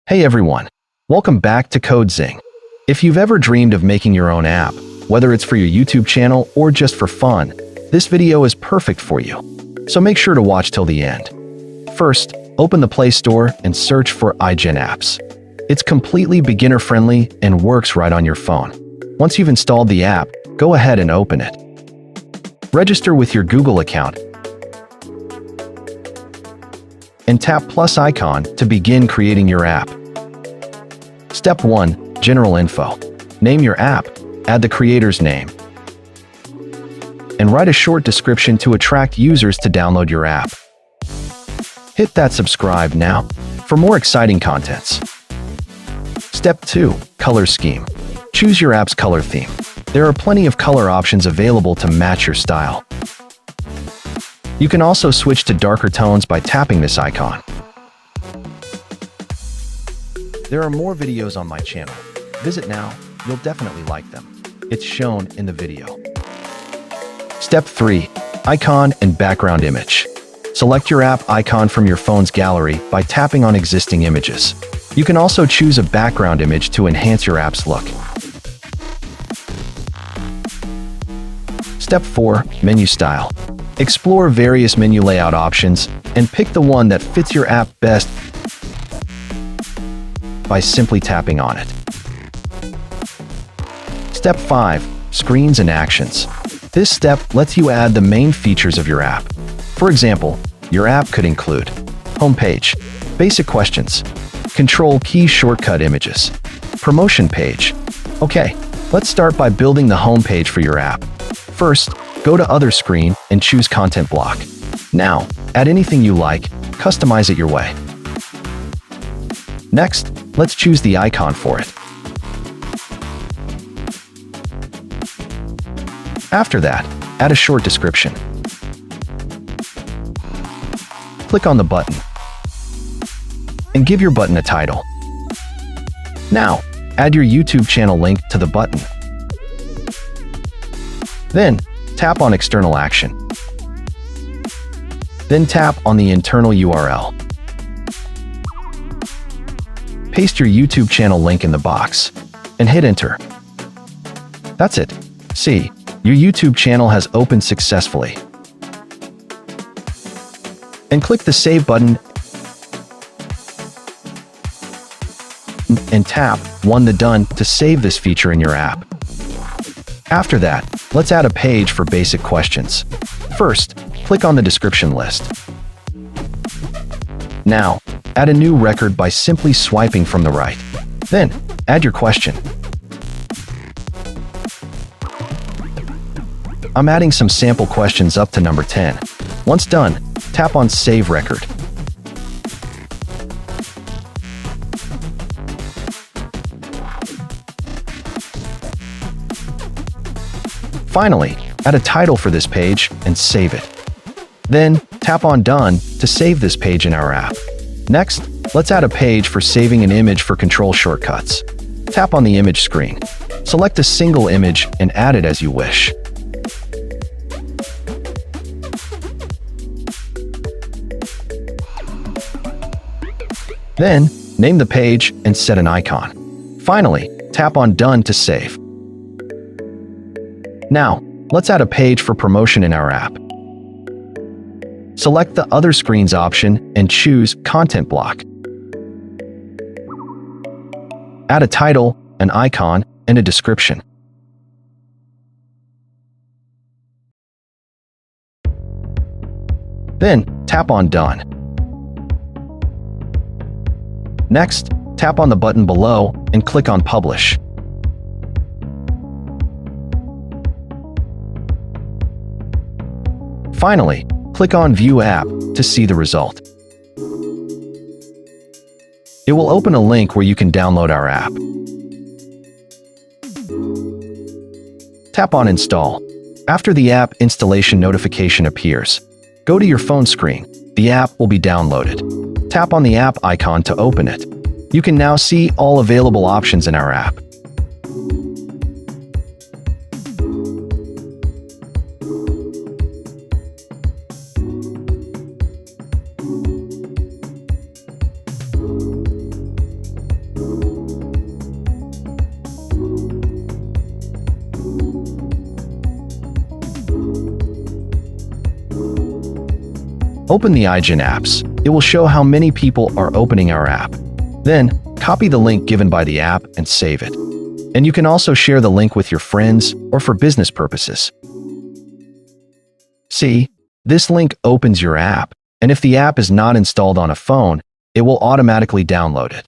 Hey everyone, welcome back to CodeZing. If you've ever dreamed of making your own app, whether it's for your YouTube channel or just for fun, this video is perfect for you. So make sure to watch till the end. First, open the Play Store and search for iGenApps. It's completely beginner-friendly and works right on your phone. Once you've installed the app, go ahead and open it. Register with your Google account and tap plus icon to begin creating your app. Step 1. General info. Name your app, add the creator's name, and write a short description to attract users to download your app. Hit that subscribe now for more exciting contents. Step 2. Color scheme. Choose your app's color theme. There are plenty of color options available to match your style. You can also switch to darker tones by tapping this icon. There are more videos on my channel. Visit now, you'll definitely like them. It's shown in the video. Step 3. Icon and background image. Select your app icon from your phone's gallery by tapping on existing images. You can also choose a background image to enhance your app's look. Step 4. Menu style. Explore various menu layout options and pick the one that fits your app best by simply tapping on it. Step 5. Screens and actions. This step lets you add the main features of your app. For example, your app could include homepage, basic questions, control key shortcut images, promotion page. Okay, let's start by building the homepage for your app. First, go to Other Screen and choose Content Block. Now, add anything you like, customize it your way. Next, let's choose the icon for it. After that, add a short description. Click on the button and give your button a title. Now, add your YouTube channel link to the button. Then, tap on External Action. Then tap on the internal URL. Paste your YouTube channel link in the box and hit Enter. That's it. See, your YouTube channel has opened successfully. And click the Save button and tap the Done to save this feature in your app. After that, let's add a page for basic questions. First, click on the description list. Now, add a new record by simply swiping from the right. Then, add your question. I'm adding some sample questions up to number 10. Once done, tap on Save Record. Finally, add a title for this page and save it. Then, tap on Done to save this page in our app. Next, let's add a page for saving an image for control shortcuts. Tap on the image screen. Select a single image and add it as you wish. Then, name the page and set an icon. Finally, tap on Done to save. Now, let's add a page for promotion in our app. Select the Other Screens option and choose Content Block. Add a title, an icon, and a description. Then, tap on Done. Next, tap on the button below and click on Publish. Finally, click on View App to see the result. It will open a link where you can download our app. Tap on Install. After the app installation notification appears, go to your phone screen. The app will be downloaded. Tap on the app icon to open it. You can now see all available options in our app. Open the iGenApps. It will show how many people are opening our app. Then, copy the link given by the app and save it. And you can also share the link with your friends or for business purposes. See, this link opens your app, and if the app is not installed on a phone, it will automatically download it.